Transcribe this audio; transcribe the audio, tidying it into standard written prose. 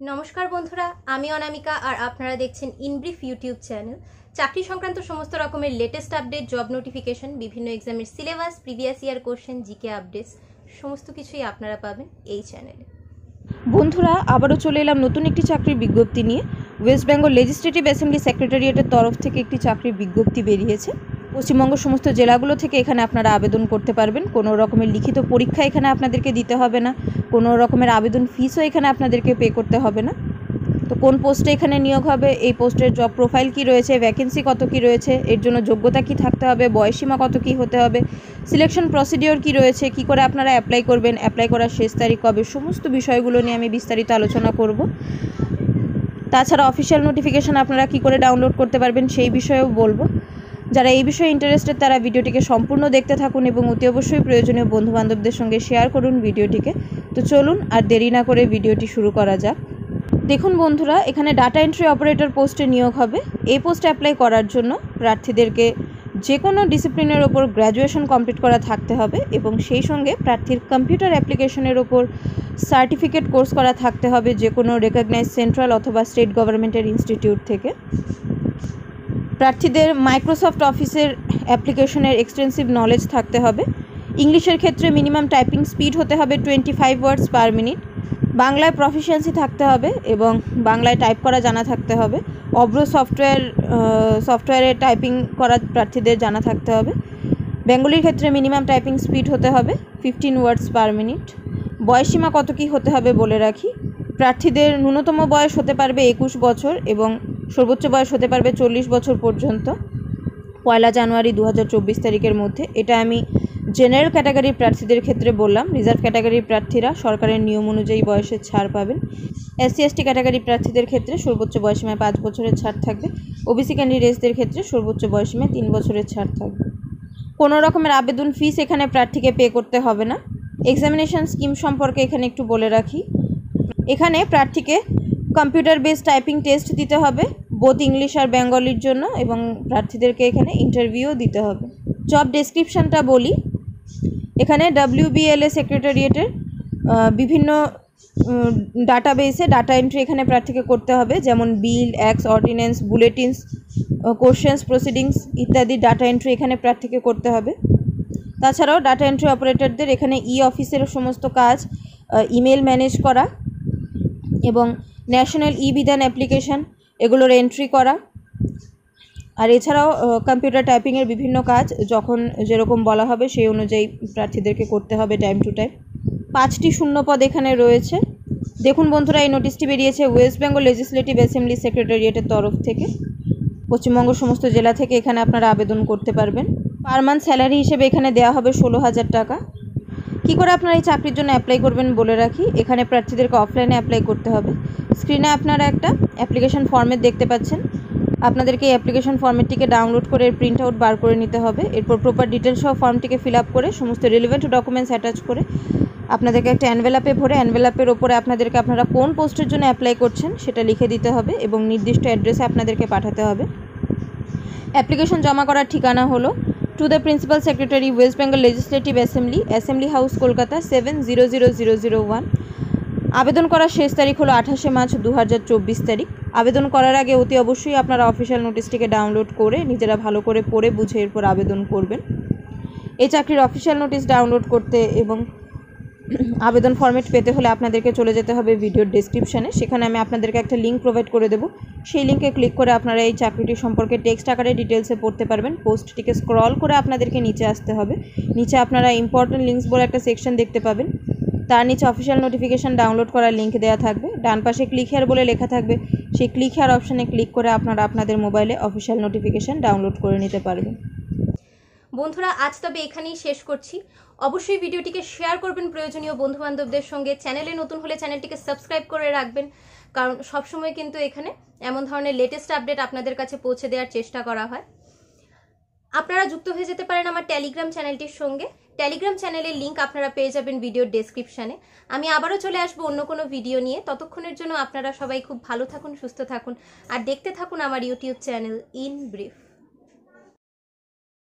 নমস্কার বন্ধুরা, আমি অনামিকা আর আপনারা দেখছেন ইনব্রিফ ইউটিউব চ্যানেল। চাকরি সংক্রান্ত সমস্ত রকমের লেটেস্ট আপডেট, জব নোটিফিকেশন, বিভিন্ন এক্সামের syllabus, previous year question, GK updates সমস্ত কিছুই আপনারা পাবেন এই চ্যানেলে। বন্ধুরা, আবারও চলে এলাম নতুন একটি চাকরির বিজ্ঞপ্তি নিয়ে। ওয়েস্ট বেঙ্গল লেজিসলেটিভ অ্যাসেম্বলি সেক্রেটারিয়েটের তরফ থেকে একটি চাকরির বিজ্ঞপ্তি বেরিয়েছে। পশ্চিমবঙ্গ সমস্ত জেলাগুলো থেকে এখানে আপনারা আবেদন করতে পারবেন। কোনো রকমের লিখিত পরীক্ষা এখানে আপনাদেরকে দিতে হবে না, কোনো রকমের আবেদন ফিসও এখানে আপনাদেরকে পে করতে হবে না। তো কোন পোস্টে এখানে নিয়োগ হবে, এই পোস্টের জব প্রোফাইল কি রয়েছে, ভ্যাকেন্সি কত কি রয়েছে, এর জন্য যোগ্যতা কি থাকতে হবে, বয়সীমা কত কি হতে হবে, সিলেকশন প্রসিডিওর কি রয়েছে, কি করে আপনারা অ্যাপ্লাই করবেন, অ্যাপ্লাই করার শেষ তারিখ কবে, সমস্ত বিষয়গুলো নিয়ে আমি বিস্তারিত আলোচনা করব। তাছাড়া অফিসিয়াল নোটিফিকেশান আপনারা কি করে ডাউনলোড করতে পারবেন সেই বিষয়েও বলবো। যারা এই বিষয়ে ইন্টারেস্টেড তারা ভিডিওটিকে সম্পূর্ণ দেখতে থাকুন এবং অতি অবশ্যই প্রয়োজনীয় বন্ধুবান্ধবদের সঙ্গে শেয়ার করুন ভিডিওটিকে। তো চলুন আর দেরি না করে ভিডিওটি শুরু করা যাক। দেখুন বন্ধুরা, এখানে ডাটা এন্ট্রি অপারেটর পোস্টে নিয়োগ হবে। এই পোস্টে অ্যাপ্লাই করার জন্য প্রার্থীদেরকে যে কোনো ডিসিপ্লিনের ওপর গ্র্যাজুয়েশন কমপ্লিট করা থাকতে হবে এবং সেই সঙ্গে প্রার্থীর কম্পিউটার অ্যাপ্লিকেশনের ওপর সার্টিফিকেট কোর্স করা থাকতে হবে যে কোনো রেকগনাইজ সেন্ট্রাল অথবা স্টেট গভর্নমেন্টের ইনস্টিটিউট থেকে। প্রার্থীদের মাইক্রোসফট অফিসের অ্যাপ্লিকেশনের এক্সটেন্সিভ নলেজ থাকতে হবে। ইংলিশের ক্ষেত্রে মিনিমাম টাইপিং স্পিড হতে হবে 25 ওয়ার্ডস পার মিনিট। বাংলায় প্রফিসিয়েন্সি থাকতে হবে এবং বাংলায় টাইপ করা জানা থাকতে হবে। অব্র সফটওয়্যারে টাইপিং করা প্রার্থীদের জানা থাকতে হবে। বেঙ্গলির ক্ষেত্রে মিনিমাম টাইপিং স্পিড হতে হবে 15 ওয়ার্ডস পার মিনিট। বয়সীমা কত কী হতে হবে বলে রাখি। প্রার্থীদের ন্যূনতম বয়স হতে পারবে 21 বছর এবং সর্বোচ্চ বয়স হতে পারবে 40 বছর পর্যন্ত 1 জানুয়ারি 2024 তারিখের মধ্যে। এটা আমি জেনারেল ক্যাটাগরির প্রার্থীদের ক্ষেত্রে বললাম। রিজার্ভ ক্যাটাগরির প্রার্থীরা সরকারের নিয়ম অনুযায়ী বয়সের ছাড় পাবেন। SC ST ক্যাটাগরির প্রার্থীদের ক্ষেত্রে সর্বোচ্চ বয়সীমায় 5 বছরের ছাড় থাকবে। OBC ক্যান্ডিডেটসদের ক্ষেত্রে সর্বোচ্চ বয়সীমায় 3 বছরের ছাড় থাকবে। কোনো রকমের আবেদন ফিস এখানে প্রার্থীকে পে করতে হবে না। এক্সামিনেশন স্কিম সম্পর্কে এখানে একটু বলে রাখি। এখানে প্রার্থীকে কম্পিউটার বেসড টাইপিং টেস্ট দিতে হবে বোথ ইংলিশ আর বেঙ্গলির জন্য এবং প্রার্থীদেরকে এখানে ইন্টারভিউও দিতে হবে। জব ডেসক্রিপশানটা বলি। এখানে WBLA সেক্রেটারিয়েটের বিভিন্ন ডাটাবেসে ডাটা এন্ট্রি এখানে প্রার্থীকে করতে হবে, যেমন বিল, অ্যাক্টস, অর্ডিন্যান্স, বুলেটিনস, কোশ্চেন্স, প্রসিডিংস ইত্যাদি ডাটা এন্ট্রি এখানে প্রার্থীকে করতে হবে। তাছাড়াও ডাটা এন্ট্রি অপারেটরদের এখানে অফিসের সমস্ত কাজ, ইমেল ম্যানেজ করা এবং ন্যাশনাল বিধান অ্যাপ্লিকেশান এগুলোর এন্ট্রি করা। আর এছাড়াও কম্পিউটার টাইপিংয়ের বিভিন্ন কাজ যখন যেরকম বলা হবে সেই অনুযায়ী প্রার্থীদেরকে করতে হবে টাইম টু টাইম। 5টি শূন্যপদ এখানে রয়েছে। দেখুন বন্ধুরা, এই নোটিশটি বেরিয়েছে ওয়েস্ট বেঙ্গল লেজিসলেটিভ অ্যাসেম্বলি সেক্রেটারিয়েটের তরফ থেকে। পশ্চিমবঙ্গ সমস্ত জেলা থেকে এখানে আপনারা আবেদন করতে পারবেন। পার মান্থ স্যালারি হিসেবে এখানে দেওয়া হবে 16,000 টাকা। কী করে আপনারা এই চাকরির জন্য অ্যাপ্লাই করবেন বলে রাখি। এখানে প্রার্থীদেরকে অফলাইনে অ্যাপ্লাই করতে হবে। স্ক্রিনে আপনারা একটা অ্যাপ্লিকেশন ফর্মেট দেখতে পাচ্ছেন। আপনাদেরকে এই অ্যাপ্লিকেশন ফর্মেটটিকে ডাউনলোড করে প্রিন্ট আউট বার করে নিতে হবে। এরপর প্রপার ডিটেলস সহ ফর্মটিকে ফিল আপ করে সমস্ত রিলেভেন্ট ডকুমেন্টস অ্যাটাচ করে আপনাদেরকে একটা অ্যানভেলাপে ভরে অ্যানভেলাপের ওপরে আপনাদেরকে আপনারা কোন পোস্টের জন্য অ্যাপ্লাই করছেন সেটা লিখে দিতে হবে এবং নির্দিষ্ট অ্যাড্রেসে আপনাদেরকে পাঠাতে হবে। অ্যাপ্লিকেশন জমা করার ঠিকানা হলো to the principal secretary West Bengal legislative assembly house, Kolkata 700001। আবেদন করার শেষ তারিখ হলো 28 মার্চ 2024 তারিখ। আবেদন করার আগে অতি অবশ্যই আপনারা অফিসিয়াল নোটিশটিকে ডাউনলোড করে নিজেরা ভালো করে পড়ে বুঝে এরপর আবেদন করবেন। এই চাকরির অফিসিয়াল নোটিশ ডাউনলোড করতে এবং আবেদন ফরম্যাট পেতে হলে আপনাদেরকে চলে যেতে হবে ভিডিওর ডেসক্রিপশানে। সেখানে আমি আপনাদেরকে একটা লিঙ্ক প্রোভাইড করে দেবো। সেই লিঙ্কে ক্লিক করে আপনারা এই চাকরিটি সম্পর্কে টেক্সট আকারে ডিটেলসে পড়তে পারবেন। পোস্টটিকে স্ক্রল করে আপনাদেরকে নিচে আসতে হবে। নিচে আপনারা ইম্পর্টেন্ট লিঙ্কস বলে একটা সেকশন দেখতে পাবেন। তার নিচে অফিসিয়াল নোটিফিকেশান ডাউনলোড করার লিঙ্ক দেওয়া থাকবে। ডান পাশে ক্লিক হেয়ার বলে লেখা থাকবে। সেই ক্লিক হেয়ার অপশানে ক্লিক করে আপনারা আপনাদের মোবাইলে অফিসিয়াল নোটিফিকেশান ডাউনলোড করে নিতে পারবেন। বন্ধুরা, আজ তবে এখানেই শেষ করছি। অবশ্যই ভিডিওটিকে শেয়ার করবেন প্রয়োজনীয় বন্ধুবান্ধবদের সঙ্গে। চ্যানেলে নতুন হলে চ্যানেলটিকে সাবস্ক্রাইব করে রাখবেন, কারণ সবসময় কিন্তু এখানে এমন ধরনের লেটেস্ট আপডেট আপনাদের কাছে পৌঁছে দেওয়ার চেষ্টা করা হয়। আপনারা যুক্ত হয়ে যেতে পারেন আমার টেলিগ্রাম চ্যানেলটির সঙ্গে। টেলিগ্রাম চ্যানেলের লিঙ্ক আপনারা পেয়ে যাবেন ভিডিওর ডেসক্রিপশানে। আমি আবারও চলে আসবো অন্য কোনো ভিডিও নিয়ে। ততক্ষণের জন্য আপনারা সবাই খুব ভালো থাকুন, সুস্থ থাকুন আর দেখতে থাকুন আমার ইউটিউব চ্যানেল ইন ব্রিফ।